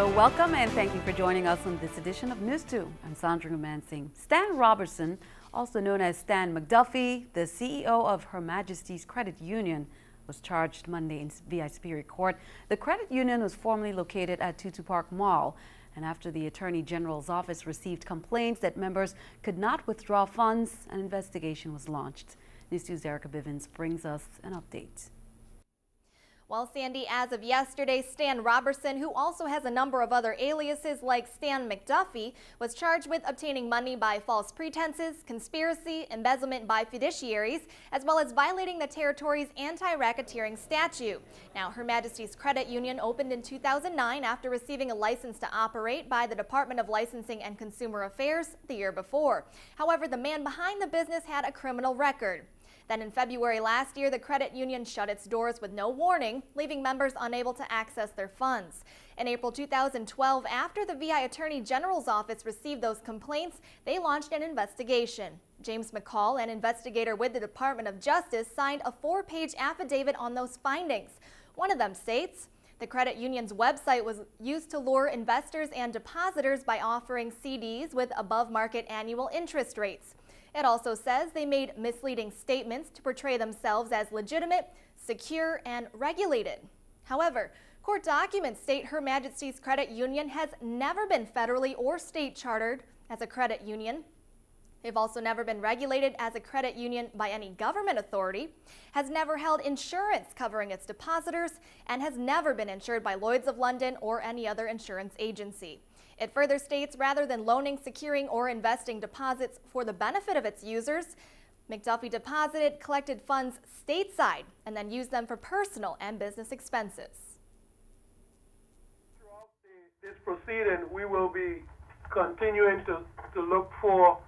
So welcome and thank you for joining us on this edition of News2. I'm Sandra Mansing. Stan Robertson, also known as Stan McDuffie, the CEO of Her Majesty's Credit Union, was charged Monday in VI Superior Court. The credit union was formerly located at Tutu Park Mall, and after the Attorney General's office received complaints that members could not withdraw funds, an investigation was launched. News2's Erica Bivens brings us an update. Well, Sandy, as of yesterday, Stan Robertson, who also has a number of other aliases like Stan McDuffie, was charged with obtaining money by false pretenses, conspiracy, embezzlement by fiduciaries, as well as violating the territory's anti-racketeering statute. Now, Her Majesty's Credit Union opened in 2009 after receiving a license to operate by the Department of Licensing and Consumer Affairs the year before. However, the man behind the business had a criminal record. Then in February last year, the credit union shut its doors with no warning, leaving members unable to access their funds. In April 2012, after the VI Attorney General's office received those complaints, they launched an investigation. James McCall, an investigator with the Department of Justice, signed a 4-page affidavit on those findings. One of them states, the credit union's website was used to lure investors and depositors by offering CDs with above-market annual interest rates. It also says they made misleading statements to portray themselves as legitimate, secure, and regulated. However, court documents state Her Majesty's Credit Union has never been federally or state chartered as a credit union. They've also never been regulated as a credit union by any government authority, has never held insurance covering its depositors, and has never been insured by Lloyd's of London or any other insurance agency. It further states rather than loaning, securing, or investing deposits for the benefit of its users, McDuffie deposited, collected funds stateside, and then used them for personal and business expenses. Throughout this proceeding, we will be continuing to look for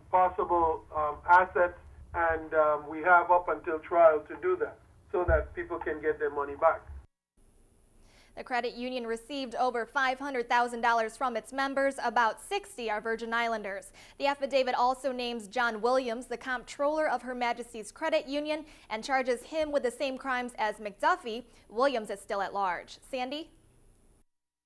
possible assets, and we have up until trial to do that so that people can get their money back. The credit union received over $500,000 from its members. About 60 are Virgin Islanders. The affidavit also names John Williams, the comptroller of Her Majesty's Credit Union, and charges him with the same crimes as McDuffie. Williams is still at large. Sandy?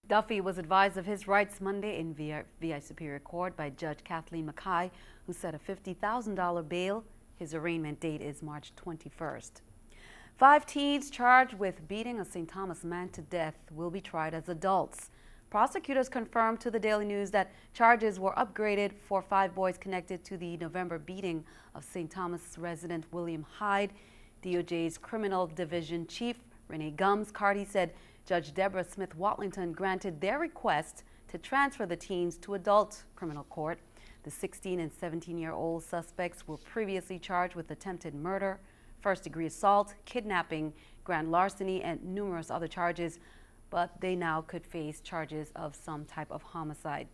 Duffy was advised of his rights Monday in VI Superior Court by Judge Kathleen Mackay, who set a $50,000 bail. His arraignment date is March 21st. 5 teens charged with beating a St. Thomas man to death will be tried as adults. Prosecutors confirmed to the Daily News that charges were upgraded for 5 boys connected to the November beating of St. Thomas resident William Hyde. DOJ's Criminal Division Chief Renee Gums-Carty said Judge Deborah Smith-Watlington granted their request to transfer the teens to adult criminal court. The 16 and 17-year-old suspects were previously charged with attempted murder, first-degree assault, kidnapping, grand larceny, and numerous other charges, but they now could face charges of some type of homicide.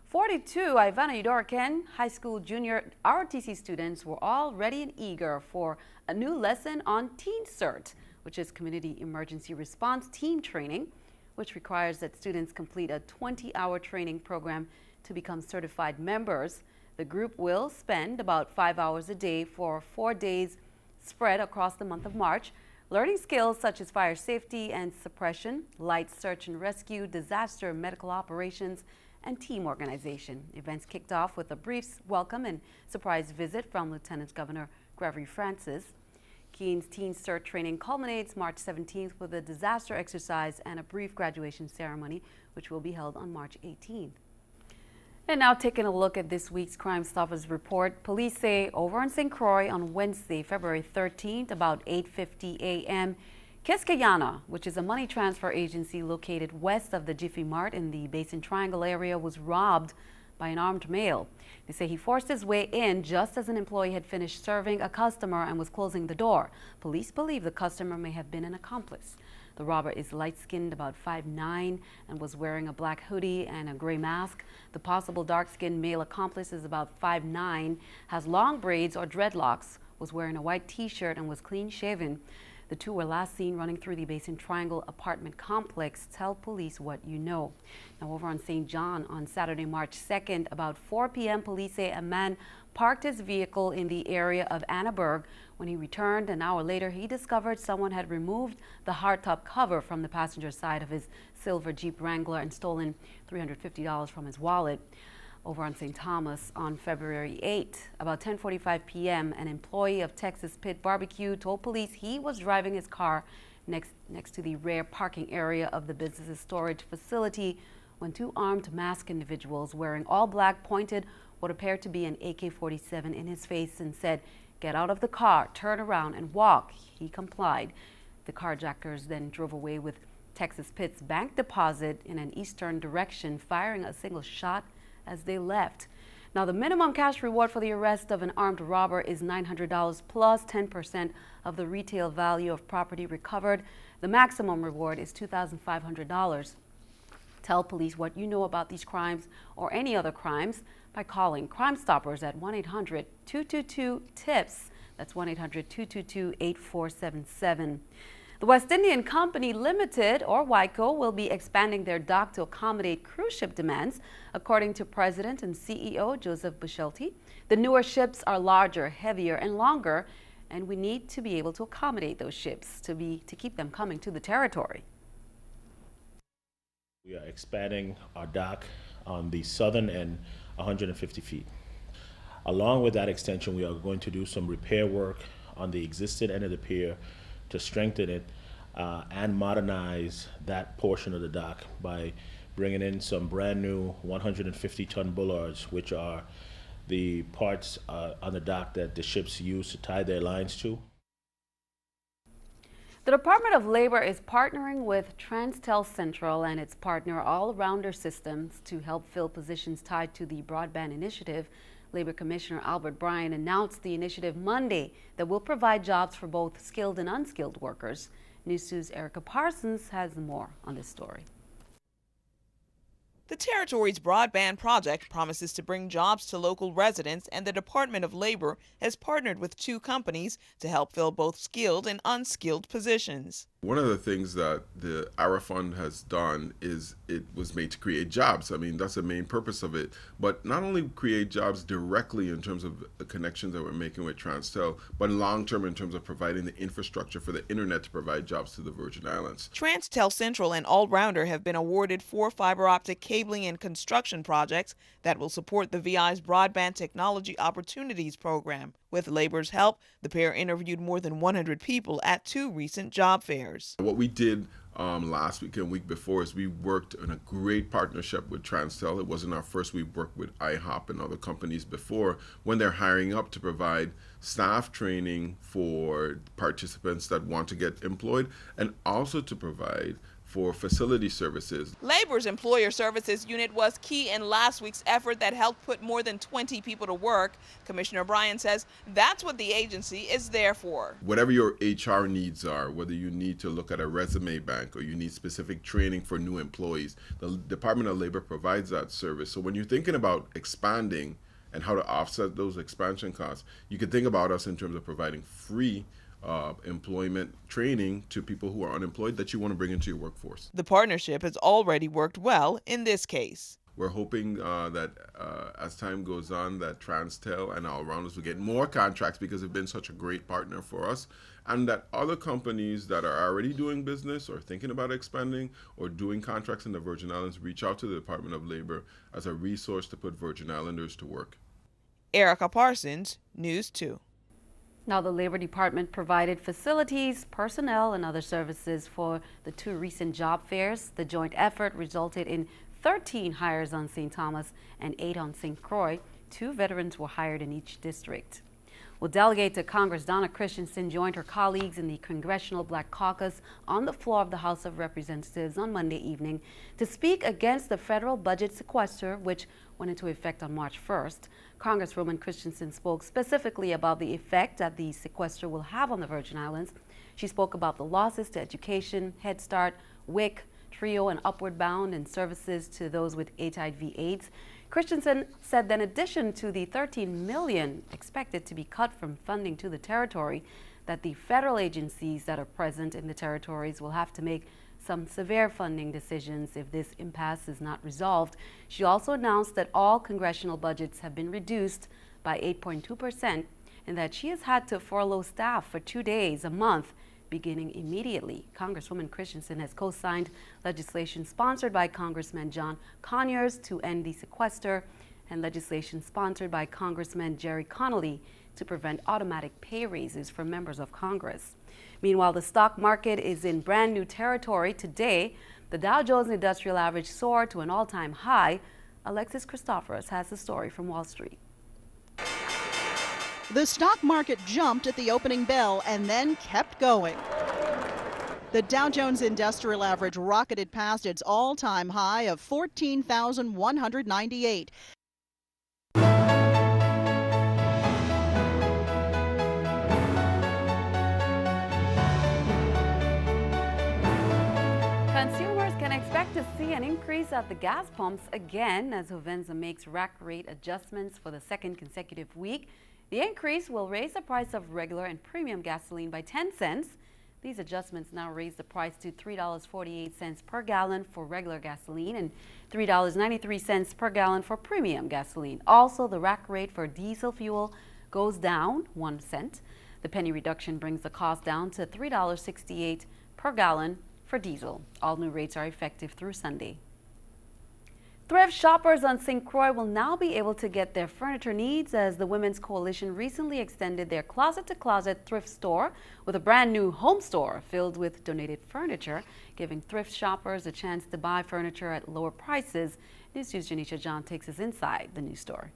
42 Ivana Udoriken High School junior ROTC students were all ready and eager for a new lesson on Teen CERT, which is Community Emergency Response Team Training, which requires that students complete a 20-hour training program to become certified members. The group will spend about 5 hours a day for 4 days spread across the month of March, learning skills such as fire safety and suppression, light search and rescue, disaster medical operations, and team organization. Events kicked off with a brief welcome and surprise visit from Lieutenant Governor Gregory Francis. Keene's Teen CERT training culminates March 17th with a disaster exercise and a brief graduation ceremony, which will be held on March 18th. And now taking a look at this week's Crime Stoppers report, police say over in St. Croix on Wednesday, February 13th, about 8:50 a.m., Kiskayana, which is a money transfer agency located west of the Jiffy Mart in the Basin Triangle area, was robbed by an armed male. They say he forced his way in just as an employee had finished serving a customer and was closing the door. Police believe the customer may have been an accomplice. The robber is light-skinned, about 5'9", and was wearing a black hoodie and a gray mask. The possible dark-skinned male accomplice is about 5'9", has long braids or dreadlocks, was wearing a white t-shirt and was clean-shaven. The two were last seen running through the Basin Triangle apartment complex. Tell police what you know. Now, over on St. John on Saturday, March 2nd, about 4 p.m., police say a man parked his vehicle in the area of Annaberg. When he returned an hour later, he discovered someone had removed the hardtop cover from the passenger side of his silver Jeep Wrangler and stolen $350 from his wallet. Over on St. Thomas on February 8, about 10:45 p.m., an employee of Texas Pit Barbecue told police he was driving his car next to the rear parking area of the business's storage facility when two armed masked individuals wearing all black pointed what appeared to be an AK-47 in his face and said, "Get out of the car, turn around and walk." He complied. The carjackers then drove away with Texas Pit's bank deposit in an eastern direction, firing a single shot as they left. Now, the minimum cash reward for the arrest of an armed robber is $900 plus 10% of the retail value of property recovered. The maximum reward is $2,500. Tell police what you know about these crimes or any other crimes by calling Crime Stoppers at 1-800-222-TIPS. That's 1-800-222-8477. The West Indian Company Limited, or WICO, will be expanding their dock to accommodate cruise ship demands, according to President and CEO Joseph Bushelti. The newer ships are larger, heavier, and longer, and we need to be able to accommodate those ships to keep them coming to the territory. We are expanding our dock on the southern end 150 feet. Along with that extension, we are going to do some repair work on the existing end of the pier to strengthen it and modernize that portion of the dock by bringing in some brand new 150-ton bullards, which are the parts on the dock that the ships use to tie their lines to. The Department of Labor is partnering with TRANS-TEL Central and its partner All-Rounder Systems to help fill positions tied to the Broadband initiative. Labor Commissioner Albert Bryan announced the initiative Monday that will provide jobs for both skilled and unskilled workers. NEWS2's Erica Parsons has more on this story. The territory's broadband project promises to bring jobs to local residents, and the Department of Labor has partnered with two companies to help fill both skilled and unskilled positions. One of the things that the ARA Fund has done is it was made to create jobs. I mean, that's the main purpose of it. But not only create jobs directly in terms of the connections that we're making with TRANS-TEL, but long-term in terms of providing the infrastructure for the internet to provide jobs to the Virgin Islands. TRANS-TEL Central and All-Rounder have been awarded 4 fiber optic cabling and construction projects that will support the VI's Broadband Technology Opportunities Program. With Labor's help, the pair interviewed more than 100 people at 2 recent job fairs. What we did last week and week before is we worked in a great partnership with TRANS-TEL. It wasn't our first. We worked with IHOP and other companies before when they're hiring up to provide staff training for participants that want to get employed and also to provide for facility services. Labor's Employer Services Unit was key in last week's effort that helped put more than 20 people to work. Commissioner Bryan says that's what the agency is there for. Whatever your HR needs are, whether you need to look at a resume bank or you need specific training for new employees, the Department of Labor provides that service. So when you're thinking about expanding and how to offset those expansion costs, you can think about us in terms of providing free employment training to people who are unemployed that you want to bring into your workforce. The partnership has already worked well in this case. We're hoping that as time goes on that TRANS-TEL and All-Rounders will get more contracts because they've been such a great partner for us, and that other companies that are already doing business or thinking about expanding or doing contracts in the Virgin Islands reach out to the Department of Labor as a resource to put Virgin Islanders to work. Erica Parsons, News 2. Now, the Labor Department provided facilities, personnel, and other services for the 2 recent job fairs. The joint effort resulted in 13 hires on St. Thomas and 8 on St. Croix. 2 veterans were hired in each district. Well, Delegate to Congress Donna Christensen joined her colleagues in the Congressional Black Caucus on the floor of the House of Representatives on Monday evening to speak against the federal budget sequester, which went into effect on March 1st. Congresswoman Christensen spoke specifically about the effect that the sequester will have on the Virgin Islands. She spoke about the losses to education, Head Start, WIC, TRIO, and Upward Bound, and services to those with HIV/AIDS. Christensen said that in addition to the $13 million expected to be cut from funding to the territory, that the federal agencies that are present in the territories will have to make some severe funding decisions if this impasse is not resolved. She also announced that all congressional budgets have been reduced by 8.2% and that she has had to furlough staff for 2 days a month beginning immediately. Congresswoman Christensen has co-signed legislation sponsored by Congressman John Conyers to end the sequester and legislation sponsored by Congressman Jerry Connolly to prevent automatic pay raises for members of Congress. Meanwhile, the stock market is in brand new territory. Today, the Dow Jones Industrial Average soared to an all-time high. Alexis Christophorus has the story from Wall Street. The stock market jumped at the opening bell and then kept going. The Dow Jones Industrial Average rocketed past its all-time high of 14,198. Consumers can expect to see an increase at the gas pumps again as Hovensa makes rack rate adjustments for the second consecutive week. The increase will raise the price of regular and premium gasoline by 10 cents. These adjustments now raise the price to $3.48 per gallon for regular gasoline and $3.93 per gallon for premium gasoline. Also, the rack rate for diesel fuel goes down 1 cent. The penny reduction brings the cost down to $3.68 per gallon for diesel. All new rates are effective through Sunday. Thrift shoppers on St. Croix will now be able to get their furniture needs as the Women's Coalition recently extended their closet-to-closet thrift store with a brand new home store filled with donated furniture, giving thrift shoppers a chance to buy furniture at lower prices. NEWS2's Janisha John takes us inside the new store.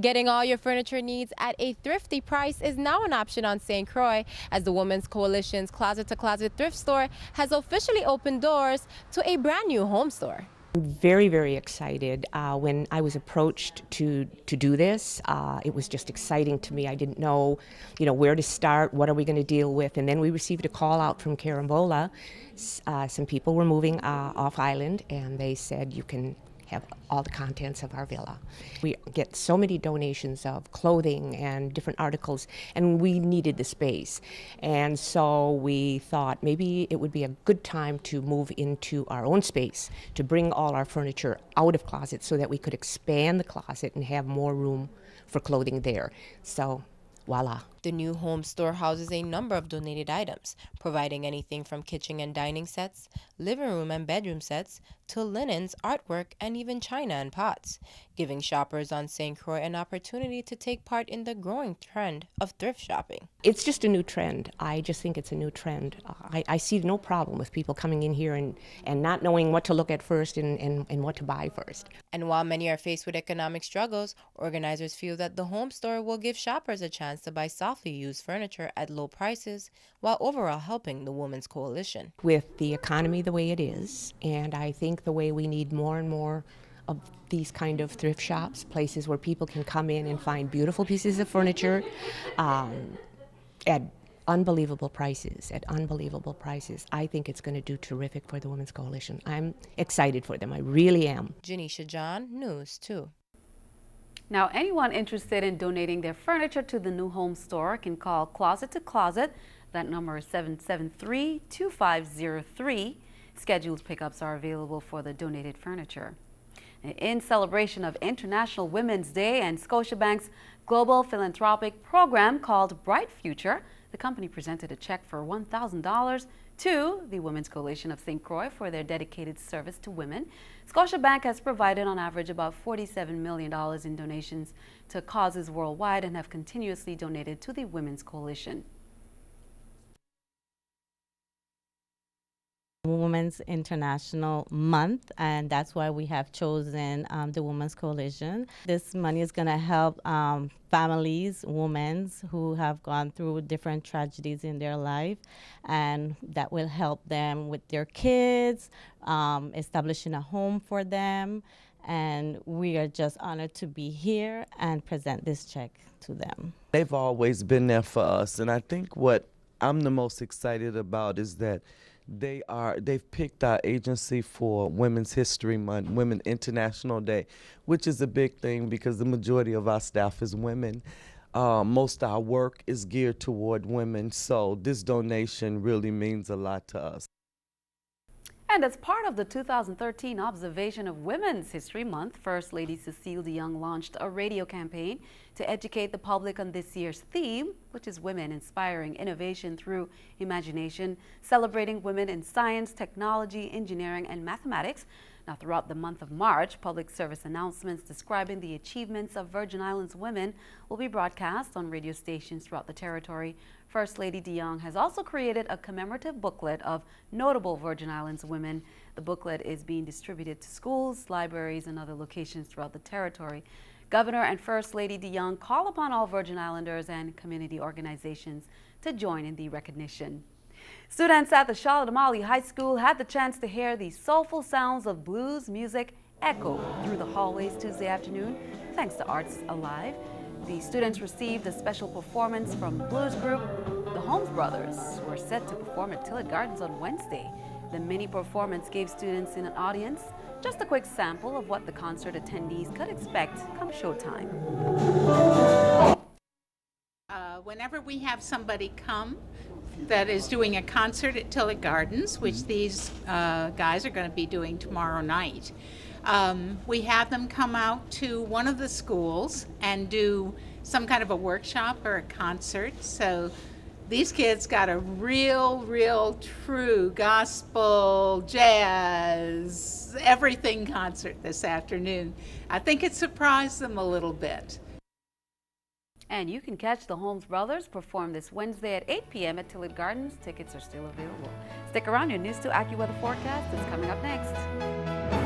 Getting all your furniture needs at a thrifty price is now an option on St. Croix as the Women's Coalition's closet-to-closet thrift store has officially opened doors to a brand new home store. I'm very, very excited. When I was approached to do this, it was just exciting to me. I didn't know, where to start, what are we going to deal with, and then we received a call out from Carambola. Some people were moving off island, and they said you can have all the contents of our villa. We get so many donations of clothing and different articles, and we needed the space. And so we thought maybe it would be a good time to move into our own space, to bring all our furniture out of closets so that we could expand the closet and have more room for clothing there. So, voila. The new home store houses a number of donated items, providing anything from kitchen and dining sets, living room and bedroom sets, to linens, artwork, and even china and pots, giving shoppers on St. Croix an opportunity to take part in the growing trend of thrift shopping. It's just a new trend. I just think it's a new trend. I see no problem with people coming in here and not knowing what to look at first and what to buy first. And while many are faced with economic struggles, organizers feel that the home store will give shoppers a chance to buy softly used furniture at low prices while overall helping the Women's Coalition. With the economy the way it is, and I think the way we need more and more of these kind of thrift shops, places where people can come in and find beautiful pieces of furniture at unbelievable prices, I think it's going to do terrific for the Women's Coalition. I'm excited for them. I really am. Janisha John, NEWS2. Now, anyone interested in donating their furniture to the new home store can call Closet to Closet. That number is 773-2503. Scheduled pickups are available for the donated furniture. In celebration of International Women's Day and Scotiabank's global philanthropic program called Bright Future, the company presented a check for $1,000 to the Women's Coalition of St. Croix for their dedicated service to women. Scotiabank has provided on average about $47 million in donations to causes worldwide and have continuously donated to the Women's Coalition. Women's International Month, and that's why we have chosen the Women's Coalition. This money is going to help families, women who have gone through different tragedies in their life, and that will help them with their kids, establishing a home for them, and we are just honored to be here and present this check to them. They've always been there for us, and I think what I'm the most excited about is that They've picked our agency for Women's History Month, Women International Day, which is a big thing because the majority of our staff is women. Most of our work is geared toward women, so this donation really means a lot to us. And as part of the 2013 observation of Women's History Month, First Lady Cecile DeYoung launched a radio campaign to educate the public on this year's theme, which is Women Inspiring Innovation Through Imagination, celebrating women in science, technology, engineering, and mathematics. Now, throughout the month of March, public service announcements describing the achievements of Virgin Islands women will be broadcast on radio stations throughout the territory. First Lady DeYoung has also created a commemorative booklet of notable Virgin Islands women. The booklet is being distributed to schools, libraries, and other locations throughout the territory. Governor and First Lady DeYoung call upon all Virgin Islanders and community organizations to join in the recognition. Students at the Charlotte Amalie High School had the chance to hear the soulful sounds of blues music echo through the hallways Tuesday afternoon, thanks to Arts Alive. The students received a special performance from blues group the Holmes Brothers, who are set to perform at Tillett Gardens on Wednesday. The mini performance gave students in an audience just a quick sample of what the concert attendees could expect come showtime. Whenever we have somebody come that is doing a concert at Tillett Gardens, which these guys are going to be doing tomorrow night, we have them come out to one of the schools and do some kind of a workshop or a concert. So these kids got a real, true gospel, jazz, everything concert this afternoon. I think it surprised them a little bit. And you can catch the Holmes Brothers perform this Wednesday at 8 p.m. at Tillett Gardens. Tickets are still available. Stick around. Your News 2 AccuWeather forecast is coming up next.